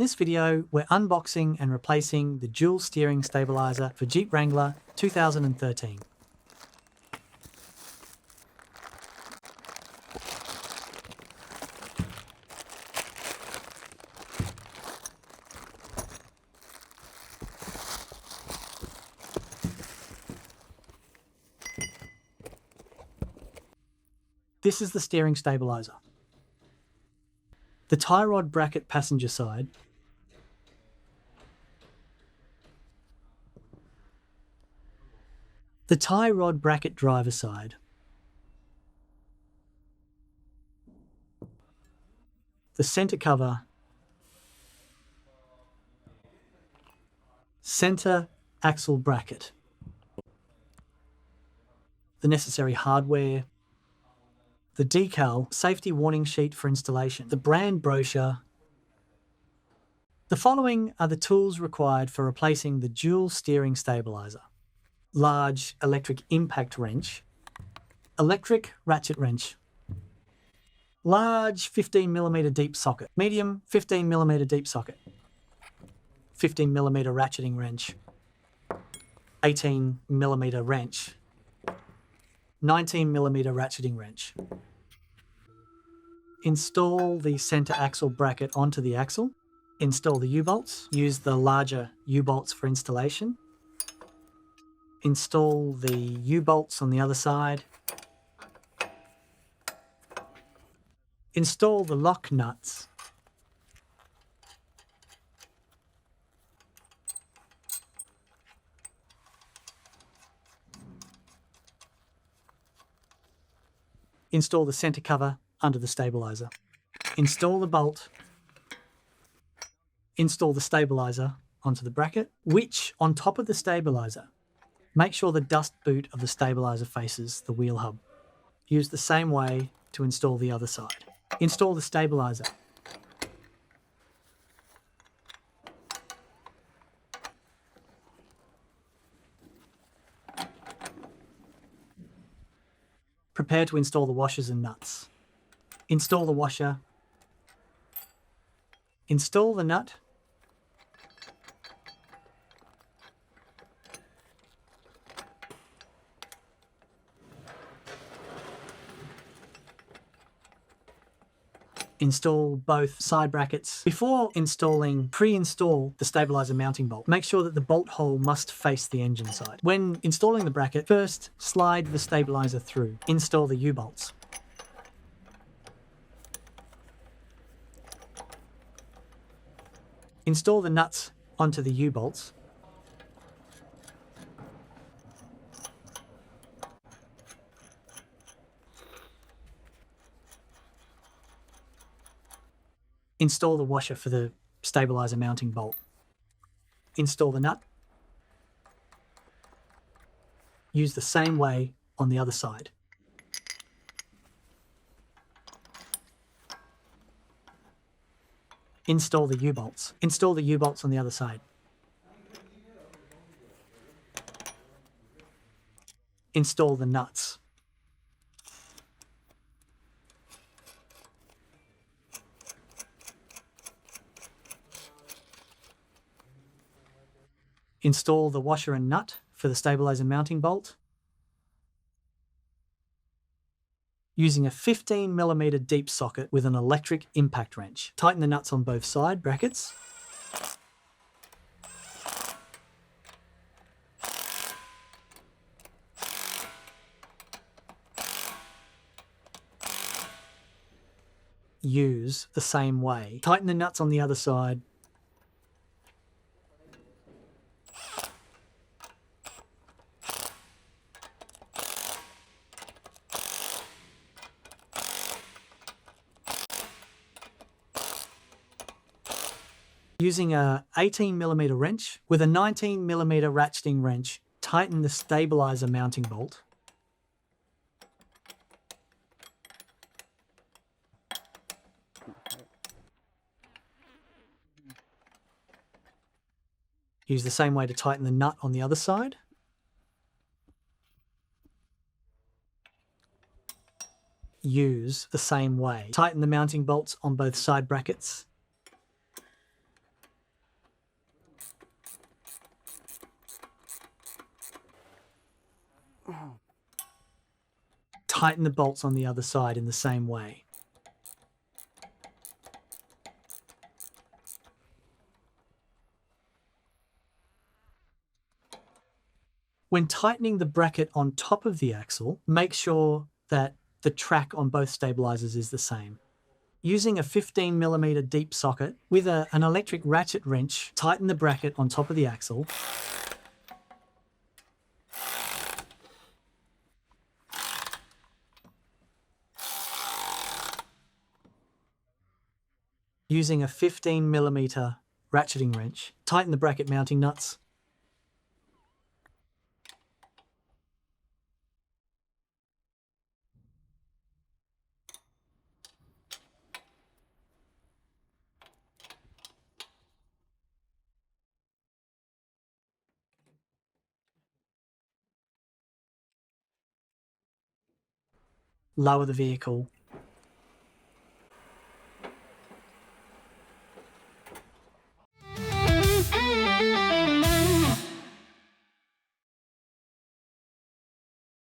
this video, we're unboxing and replacing the dual steering stabilizer for Jeep Wrangler 2013. This is the steering stabilizer. The tie rod bracket passenger side, the tie rod bracket driver side, the center cover, center axle bracket, the necessary hardware, the decal, safety warning sheet for installation, the brand brochure. The following are the tools required for replacing the dual steering stabilizer: large electric impact wrench, electric ratchet wrench, large 15mm deep socket, medium 15mm deep socket, 15mm ratcheting wrench, 18mm wrench, 19mm ratcheting wrench. Install the center axle bracket onto the axle. Install the U-bolts. Use the larger U-bolts for installation. Install the U-bolts on the other side. Install the lock nuts. Install the center cover under the stabilizer. Install the bolt. Install the stabilizer onto the bracket, which on top of the stabilizer. Make sure the dust boot of the stabilizer faces the wheel hub. Use the same way to install the other side. Install the stabilizer. Prepare to install the washers and nuts. Install the washer. Install the nut. Install both side brackets. Before installing, pre-install the stabilizer mounting bolt. Make sure that the bolt hole must face the engine side. When installing the bracket, first slide the stabilizer through. Install the U-bolts. Install the nuts onto the U-bolts. Install the washer for the stabilizer mounting bolt. Install the nut. Use the same way on the other side. Install the U-bolts. Install the U-bolts on the other side. Install the nuts. Install the washer and nut for the stabilizer mounting bolt. Using a 15mm deep socket with an electric impact wrench. Tighten the nuts on both side brackets. Use the same way. Tighten the nuts on the other side. Using a 18mm wrench with a 19mm ratcheting wrench, tighten the stabilizer mounting bolt. Use the same way to tighten the nut on the other side. use the same way. Tighten the mounting bolts on both side brackets. Tighten the bolts on the other side in the same way. When tightening the bracket on top of the axle, make sure that the track on both stabilizers is the same. Using a 15mm deep socket with an electric ratchet wrench, tighten the bracket on top of the axle. Using a 15mm ratcheting wrench, tighten the bracket mounting nuts. Lower the vehicle